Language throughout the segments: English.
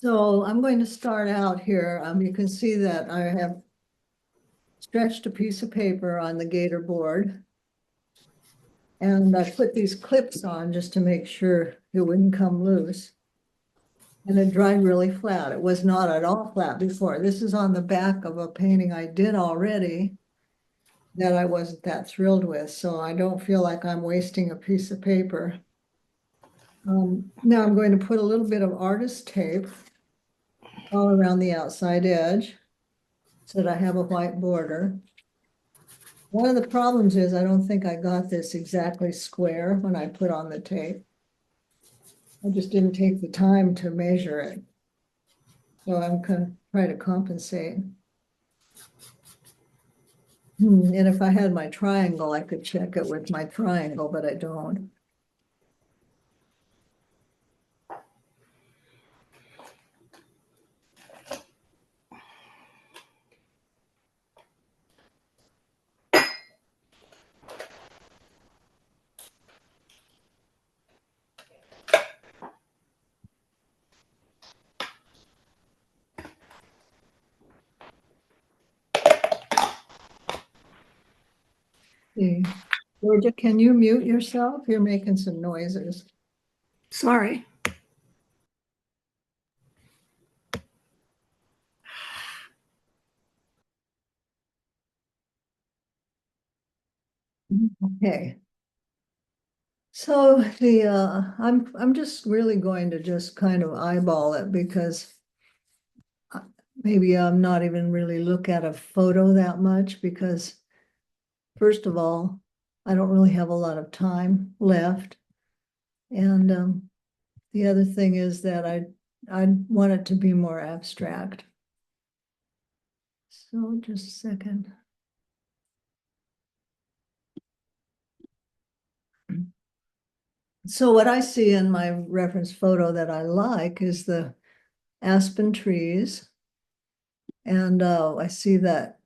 So I'm going to start out here. You can see that I have stretched a piece of paper on the gator board. And I put these clips on just to make sure it wouldn't come loose. And it dried really flat. It was not at all flat before. This is on the back of a painting I did already that I wasn't that thrilled with. So I don't feel like I'm wasting a piece of paper. Now I'm going to put a little bit of artist tape all around the outside edge so that I have a white border. One of the problems is I don't think I got this exactly square when I put on the tape. I just didn't take the time to measure it. So I'm going to try to compensate. And if I had my triangle, I could check it with my triangle, but I don't. See. Georgia, can you mute yourself? You're making some noises. Sorry. Okay. So I'm just really going to just kind of eyeball it because maybe I'm not even really look at a photo that much because first of all, I don't really have a lot of time left. And the other thing is that I want it to be more abstract. So just a second. So what I see in my reference photo that I like is the aspen trees. And I see that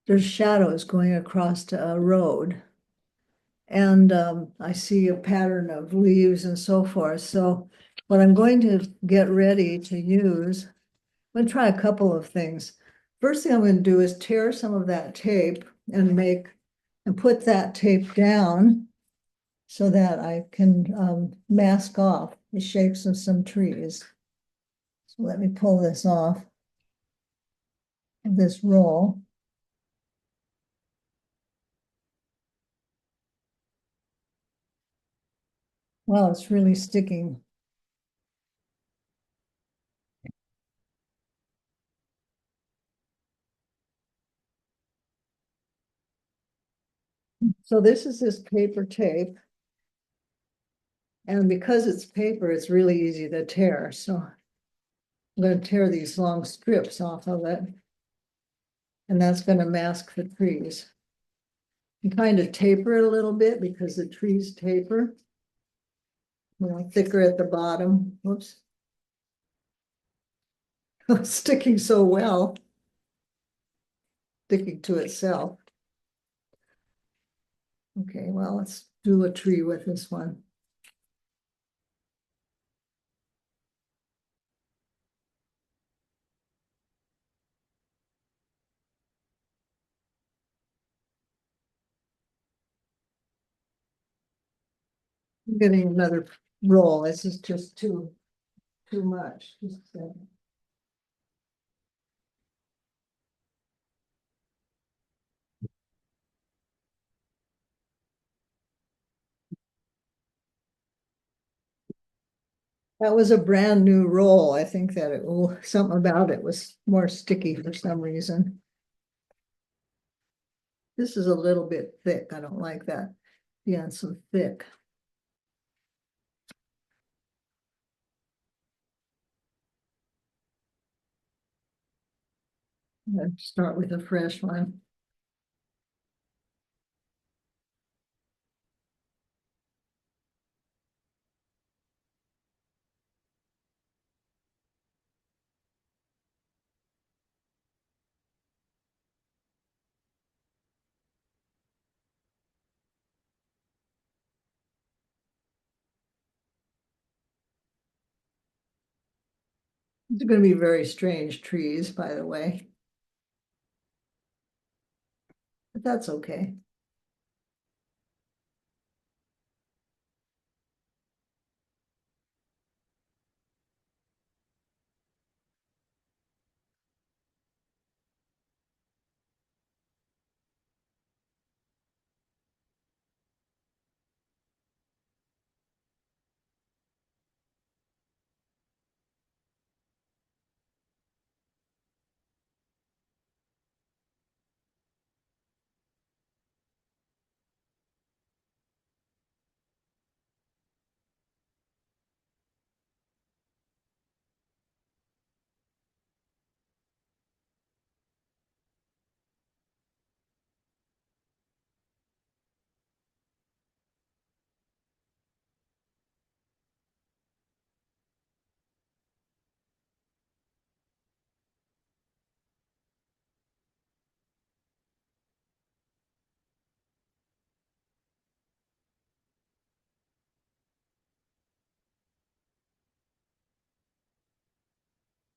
there's shadows going across a road. And I see a pattern of leaves and so forth. So what I'm going to get ready to use, I'm going to try a couple of things. First thing I'm going to do is tear some of that tape and put that tape down so that I can mask off the shapes of some trees. So let me pull this off of this roll. Wow, it's really sticking. So this is this paper tape. And because it's paper, it's really easy to tear. So I'm going to tear these long strips off of it. And that's going to mask the trees. You kind of taper it a little bit because the trees taper. Thicker at the bottom. Whoops. It's sticking so well. Sticking to itself. Okay, well, let's do a tree with this one. I'm getting another roll. This is just too much. Just a second. That was a brand new roll. I think that something about it was more sticky for some reason. This is a little bit thick. I don't like that. Yeah, it's so thick. Let's start with a fresh one. These are going to be very strange trees, by the way, but that's okay.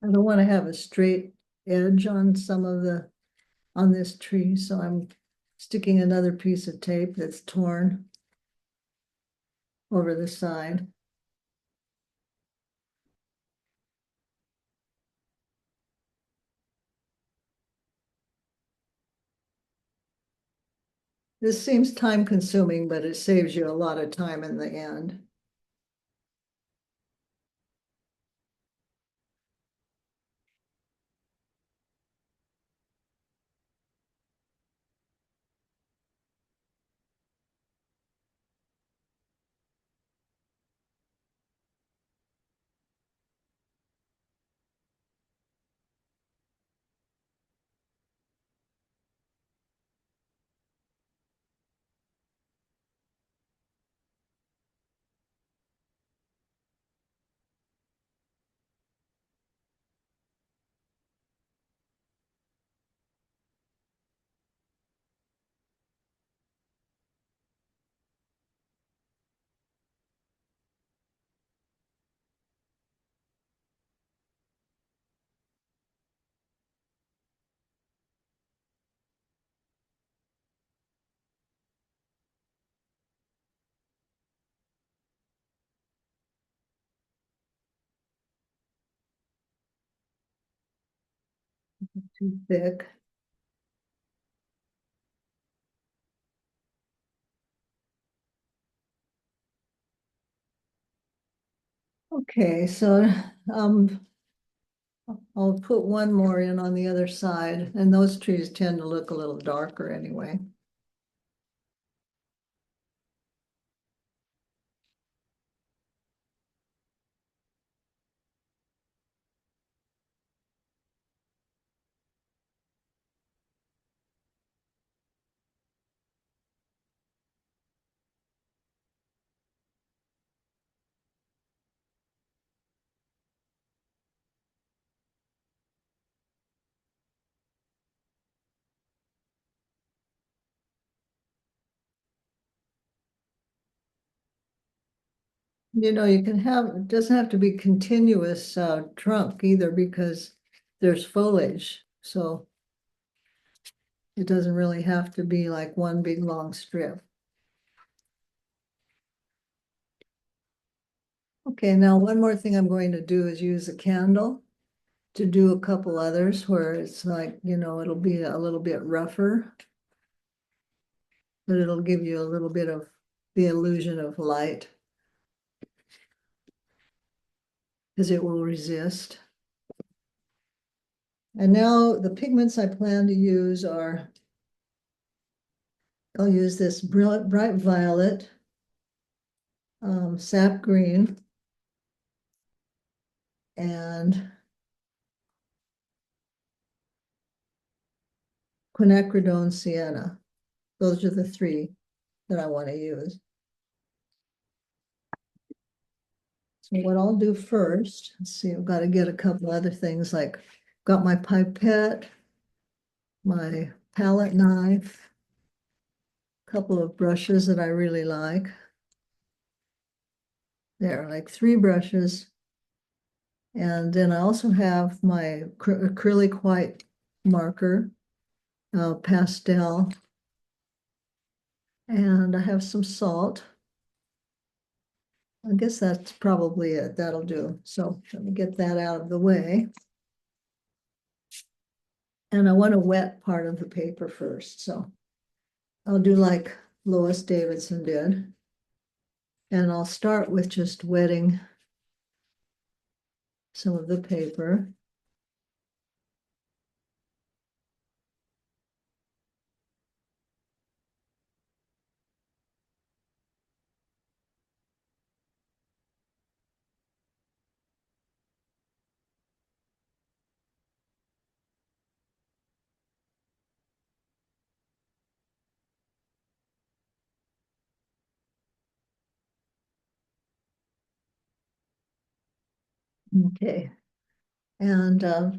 I don't want to have a straight edge on some of on this tree, so I'm sticking another piece of tape that's torn over the side. This seems time consuming, but it saves you a lot of time in the end. Too thick. Okay, so um, I'll put one more in on the other side, and those trees tend to look a little darker anyway. You know, you can have, it doesn't have to be continuous trunk either because there's foliage. So it doesn't really have to be like one big long strip. Okay, now one more thing I'm going to do is use a candle to do a couple others where it's like, you know, it'll be a little bit rougher, but it'll give you a little bit of the illusion of light because it will resist. And now the pigments I plan to use are, I'll use this bright violet, sap green, and quinacridone sienna. Those are the three that I want to use. So what I'll do first, let's see, I've got to get a couple other things like got my pipette, my palette knife, a couple of brushes that I really like. There, like 3 brushes. And then I also have my acrylic white marker, pastel, and I have some salt. I guess that's probably it. That'll do. So let me get that out of the way. And I want to wet part of the paper first. So I'll do like Lois Davidson did. And I'll start with just wetting some of the paper. Okay. And I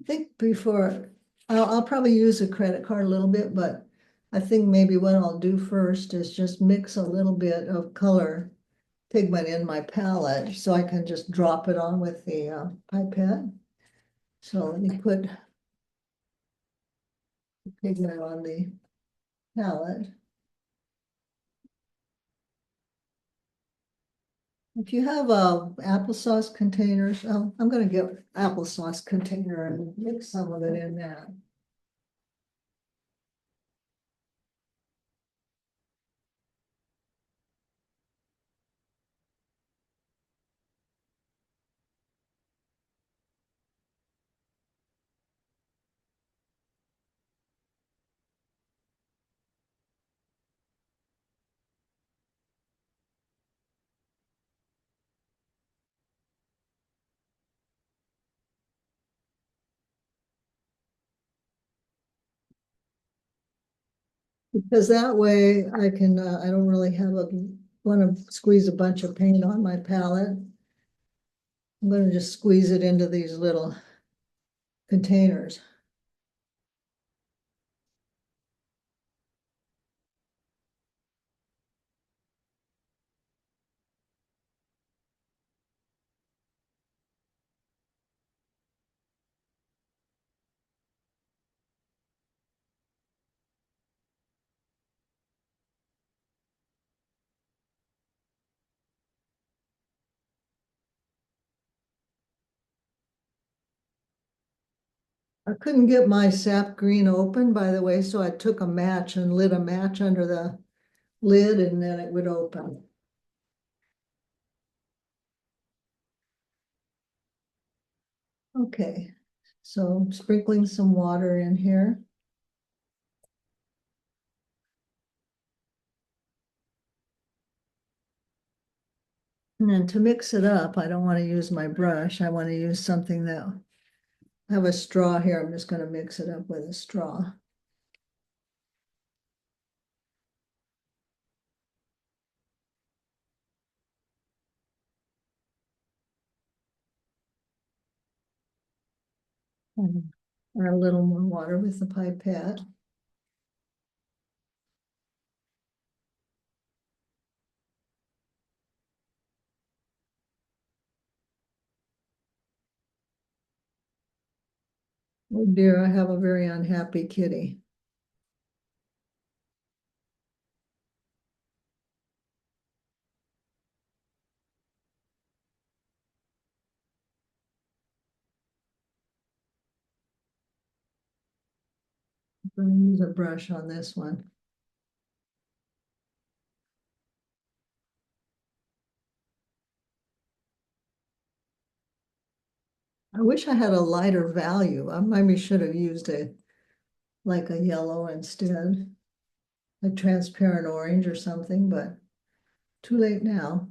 think before, I'll probably use a credit card a little bit, but I think maybe what I'll do first is just mix a little bit of color pigment in my palette so I can just drop it on with the pipette. So let me put the pigment on the palette. If you have applesauce containers, I'm gonna get applesauce container and mix some of it in that. Because that way I can, I don't really want to squeeze a bunch of paint on my palette. I'm gonna just squeeze it into these little containers. I couldn't get my sap green open, by the way, so I took a match and lit a match under the lid and then it would open. Okay, so I'm sprinkling some water in here. And then to mix it up, I don't want to use my brush. I want to use something that, I have a straw here. I'm just going to mix it up with a straw. And add a little more water with the pipette. Oh dear, I have a very unhappy kitty. I'm going to use a brush on this one. I wish I had a lighter value. I maybe should have used like a yellow instead, like transparent orange or something, but too late now.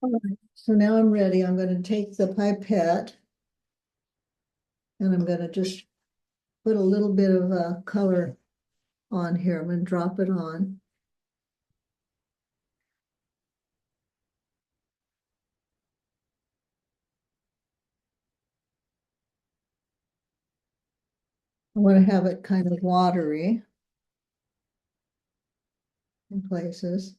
All right, so now I'm ready. I'm going to take the pipette and I'm going to just put a little bit of color on here. I'm going to drop it on. I want to have it kind of watery in places.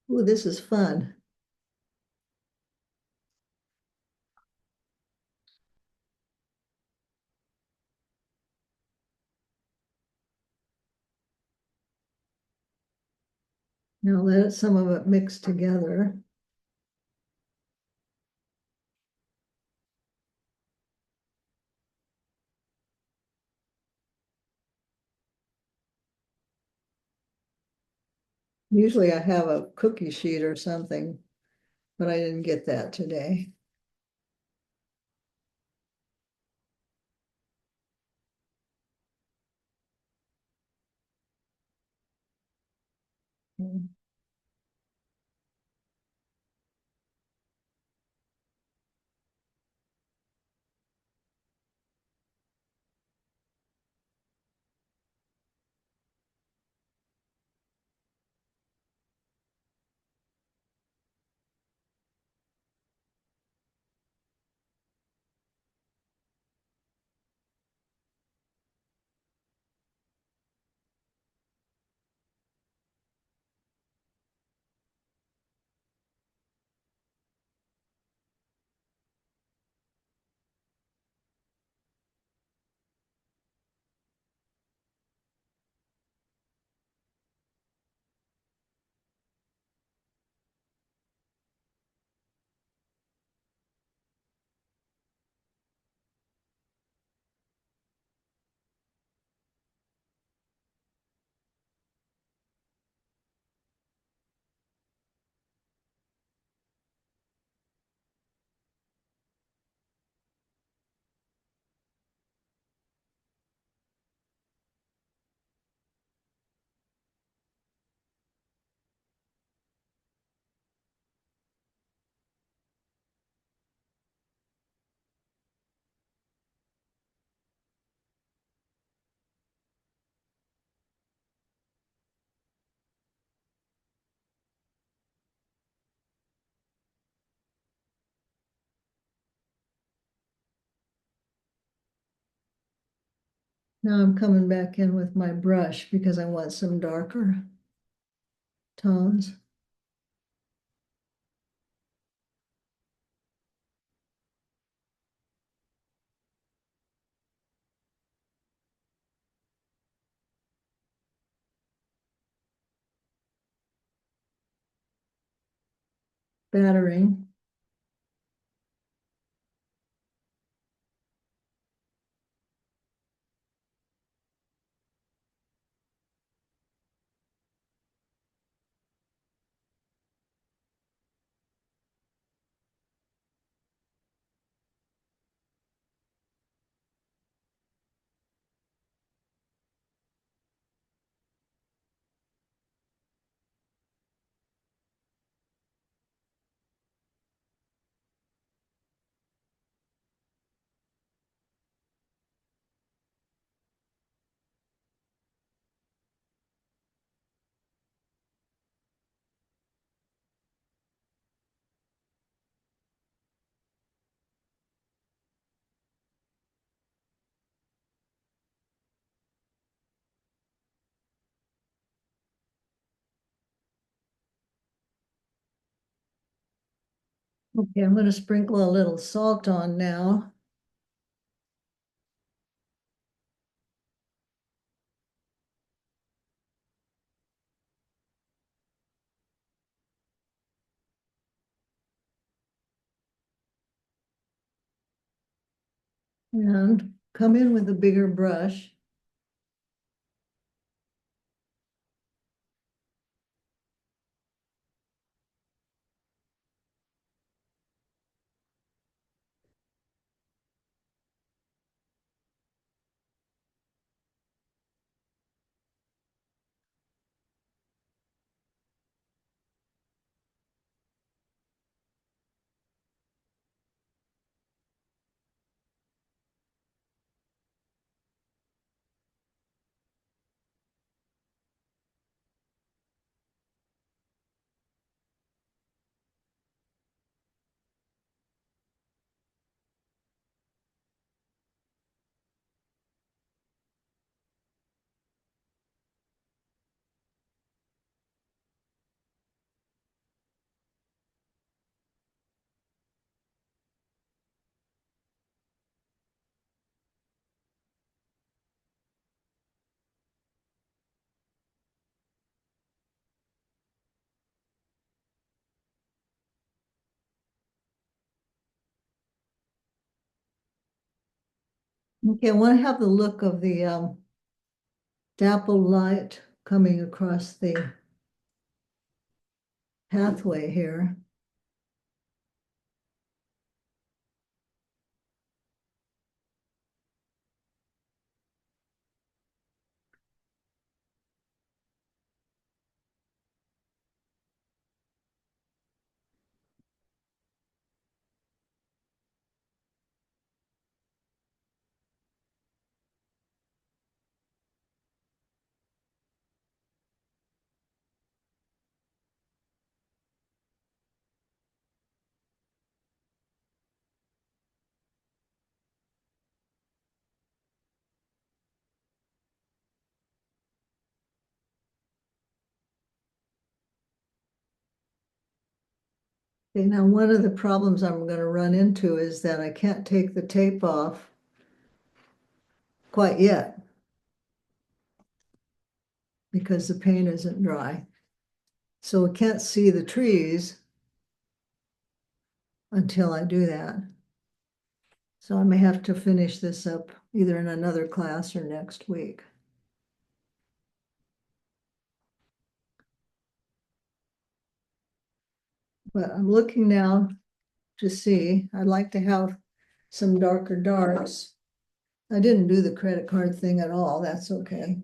Ooh, this is fun. Now let some of it mix together. Usually I have a cookie sheet or something, but I didn't get that today. Mm. Now I'm coming back in with my brush because I want some darker tones. Battering. Okay, I'm going to sprinkle a little salt on now. And come in with a bigger brush. Okay, I want to have the look of the dappled light coming across the pathway here. Okay, now one of the problems I'm going to run into is that I can't take the tape off quite yet because the paint isn't dry. So we can't see the trees until I do that. So I may have to finish this up either in another class or next week. But I'm looking now to see, I'd like to have some darker darks. I didn't do the credit card thing at all. That's okay.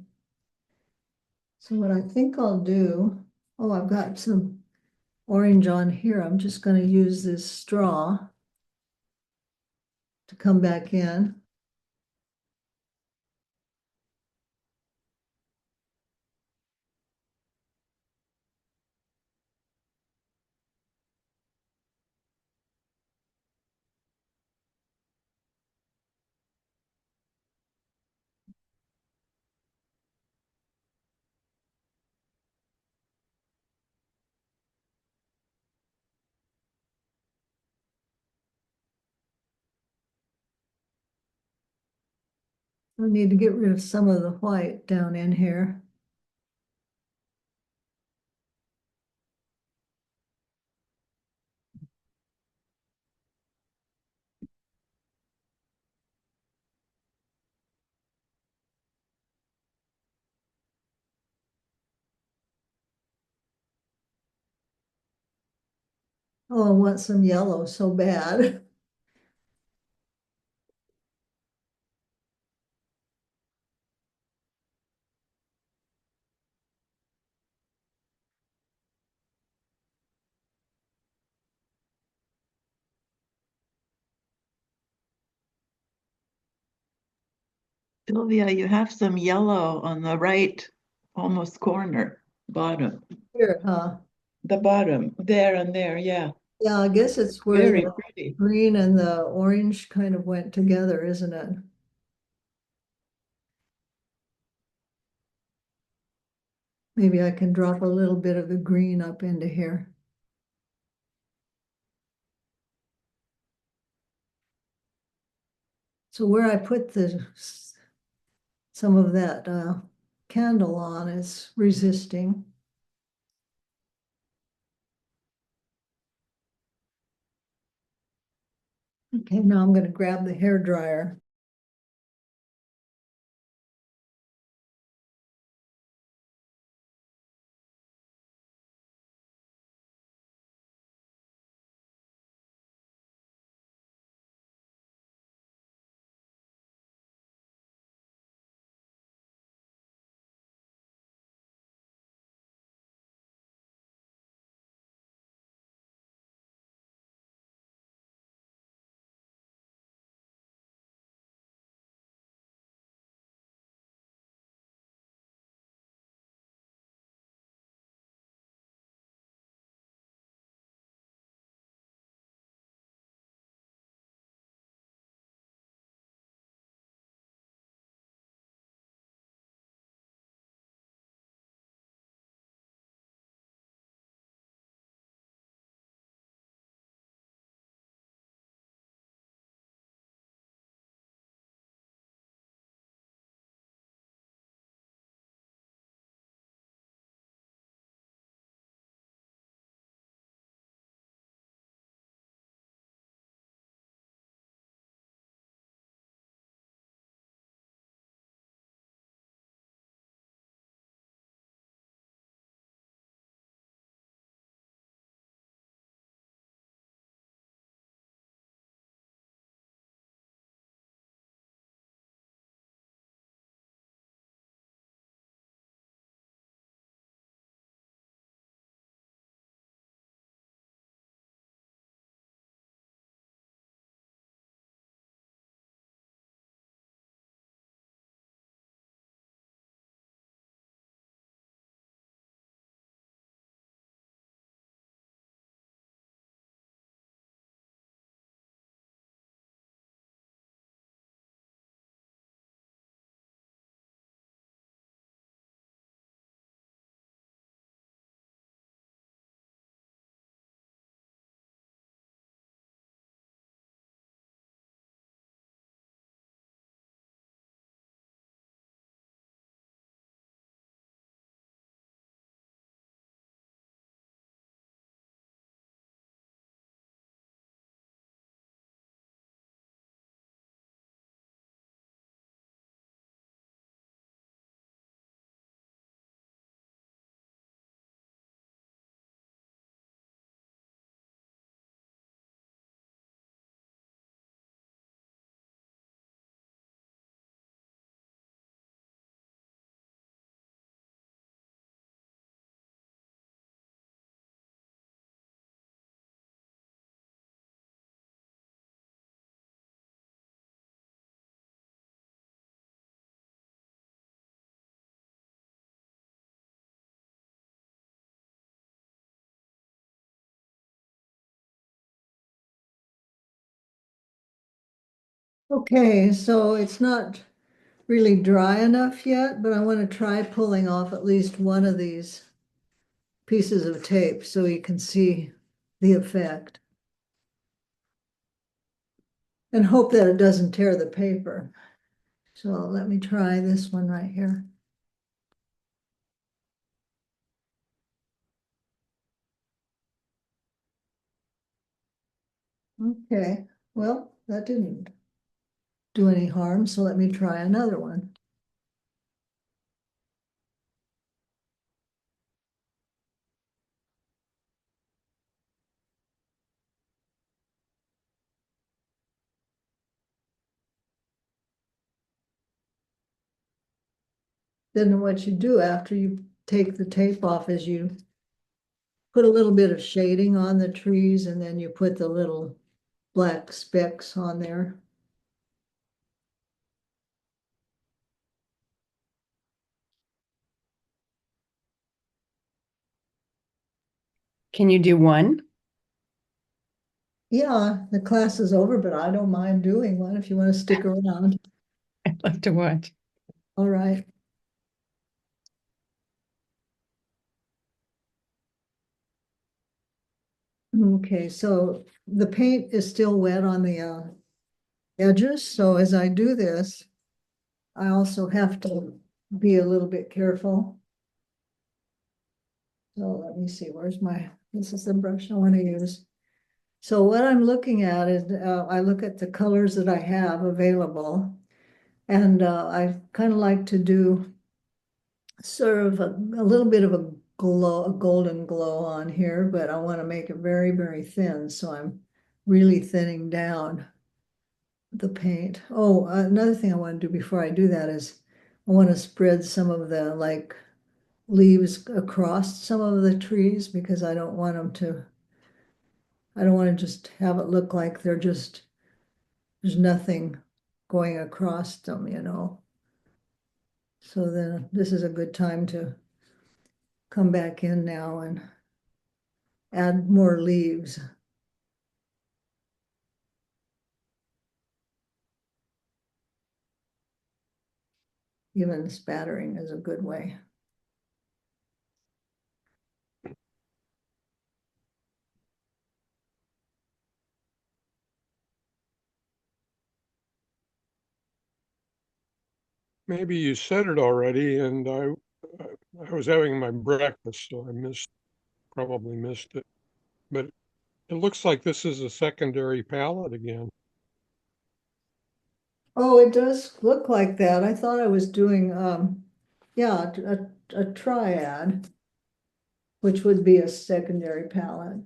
So what I think I'll do, oh, I've got some orange on here. I'm just going to use this straw to come back in. I need to get rid of some of the white down in here. Oh, I want some yellow so bad. Sylvia, you have some yellow on the right, almost corner, bottom. Here, huh? The bottom, there and there, yeah. Yeah, I guess it's where Very the pretty. green and the orange kind of went together, isn't it? Maybe I can drop a little bit of the green up into here. So where I put some of that candle on is resisting. Okay, now I'm going to grab the hair dryer. Okay, so it's not really dry enough yet, but I want to try pulling off at least one of these pieces of tape so you can see the effect and hope that it doesn't tear the paper. So let me try this one right here. Okay, well, that didn't do any harm, so let me try another one. Then what you do after you take the tape off is you put a little bit of shading on the trees and then you put the little black specks on there. Can you do one? Yeah, the class is over, but I don't mind doing one if you want to stick around. I'd love to watch. All right. Okay, so the paint is still wet on the edges. So as I do this, I also have to be a little bit careful. So let me see, this is the brush I want to use. So what I'm looking at is I look at the colors that I have available. And I kind of like to do sort of a little bit of a glow, a golden glow on here, but I want to make it very, very thin. So I'm really thinning down the paint. Oh, another thing I want to do before I do that is I want to spread some of the like leaves across some of the trees because I don't want to just have it look like there's nothing going across them, you know. So then this is a good time to come back in now and add more leaves. Even spattering is a good way. Maybe you said it already, and I was having my breakfast, so probably missed it. But it looks like this is a secondary palette again. Oh, it does look like that. I thought I was doing, yeah, a triad, which would be a secondary palette.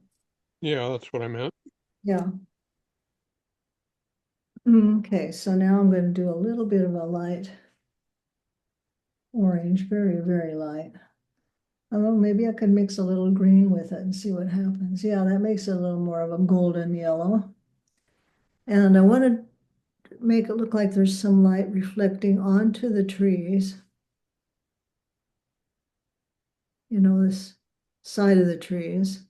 Yeah, that's what I meant. Yeah. Okay, so now I'm going to do a little bit of a light orange, very, very light. Oh, maybe I could mix a little green with it and see what happens. Yeah, that makes it a little more of a golden yellow. And I want to make it look like there's some light reflecting onto the trees. You know, this side of the trees.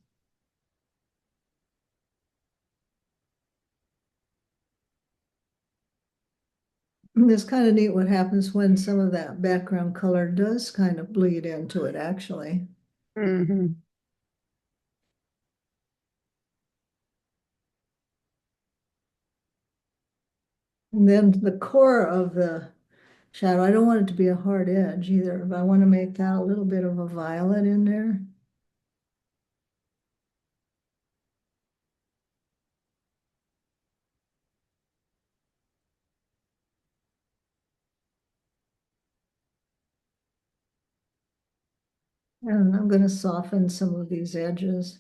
And it's kind of neat what happens when some of that background color does kind of bleed into it, actually. Mhm. And then the core of the shadow, I don't want it to be a hard edge either, but I want to make that a little bit of a violet in there. And I'm going to soften some of these edges.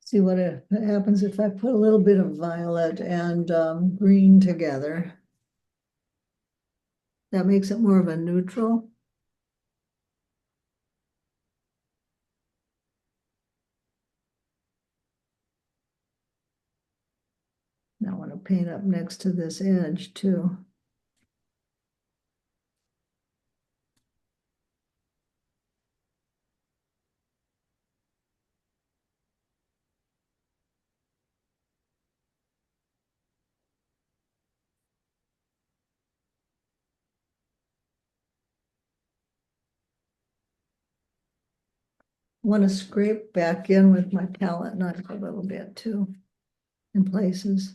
See what happens if I put a little bit of violet and green together. That makes it more of a neutral. Now I want to paint up next to this edge too. Want to scrape back in with my palette knife a little bit too, in places.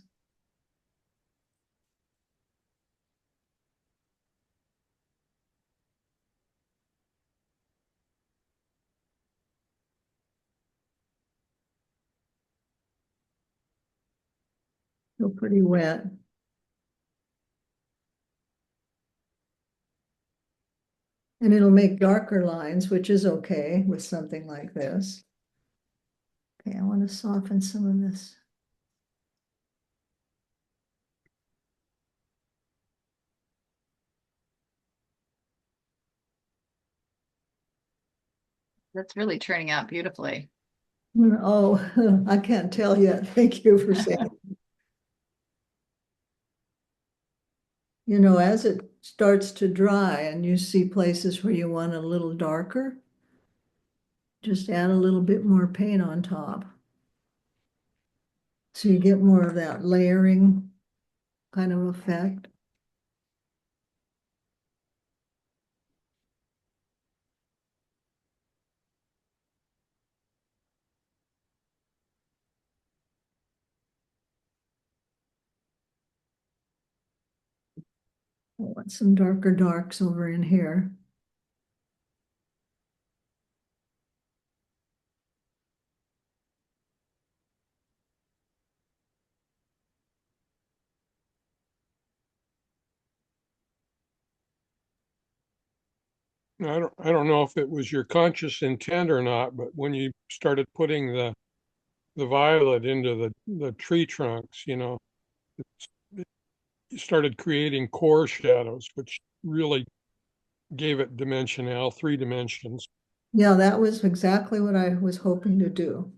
Still pretty wet. And it'll make darker lines, which is okay with something like this. Okay, I want to soften some of this. That's really turning out beautifully. Oh, I can't tell yet. Thank you for saying. You know, as it starts to dry and you see places where you want a little darker, just add a little bit more paint on top. So you get more of that layering kind of effect. I want some darker darks over in here. I don't know if it was your conscious intent or not, but when you started putting the violet into the tree trunks, you know, you started creating core shadows, which really gave it dimensional, 3 dimensions. Yeah, that was exactly what I was hoping to do.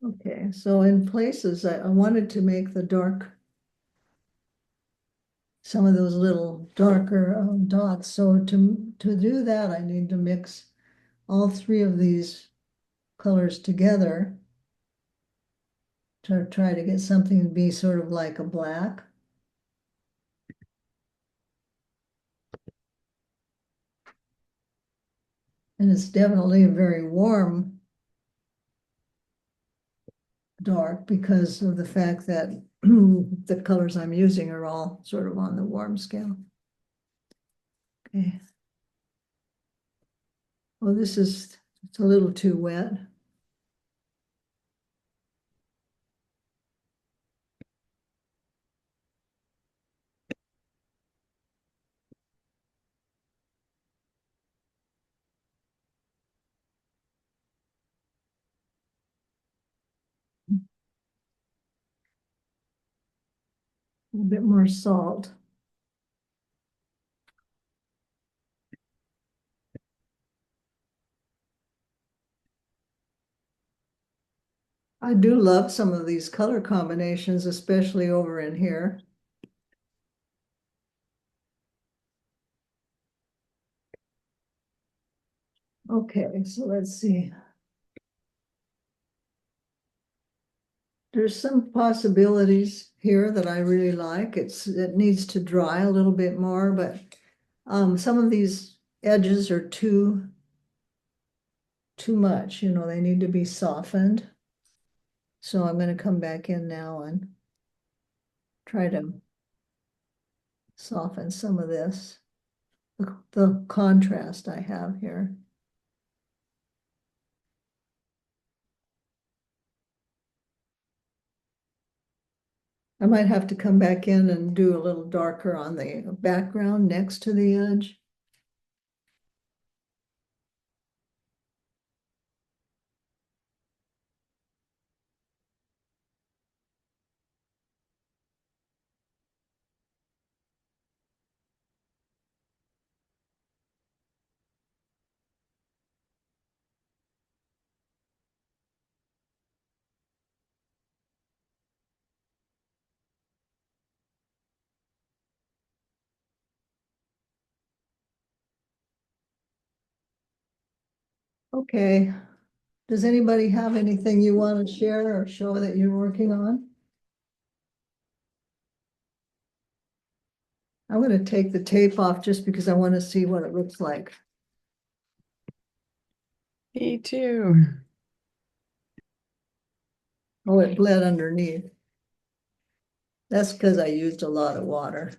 Okay, so in places I wanted to make the dark, some of those little darker dots. So to do that, I need to mix all three of these colors together to try to get something to be sort of like a black. And it's definitely a very warm dark because of the fact that the colors I'm using are all sort of on the warm scale. Okay. Well, it's a little too wet. A bit more salt. I do love some of these color combinations, especially over in here. Okay, so let's see. There's some possibilities here that I really like. It needs to dry a little bit more, but some of these edges are too too much, they need to be softened. So I'm going to come back in now and try to soften some of this, the contrast I have here. I might have to come back in and do a little darker on the background next to the edge. Okay, does anybody have anything you want to share or show that you're working on? I'm going to take the tape off just because I want to see what it looks like. Me too. Oh, it bled underneath. That's because I used a lot of water.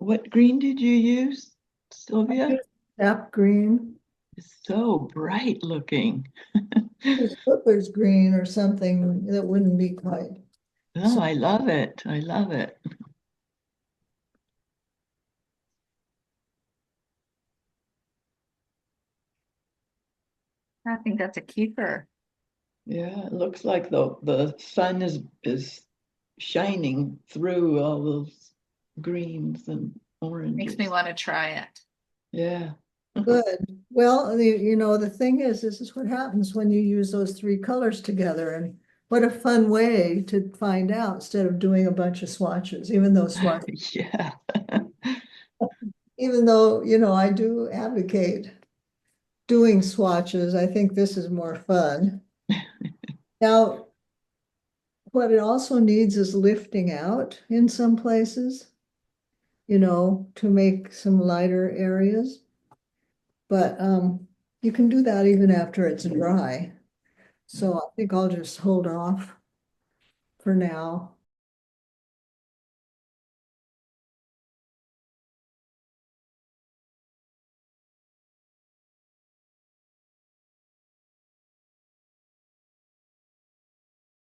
What green did you use, Sylvia? Sap green, It's so bright looking. Clippers green or something that wouldn't be quite. Oh, I love it. I love it. I think that's a keeper. Yeah, it looks like the sun is shining through all those greens and oranges. Makes me want to try it. Yeah. Good. Well, the thing is, this is what happens when you use those three colors together. And what a fun way to find out instead of doing a bunch of swatches, even though Yeah. I do advocate doing swatches. I think this is more fun. Now, what it also needs is lifting out in some places, to make some lighter areas. But you can do that even after it's dry. So I think I'll just hold off for now.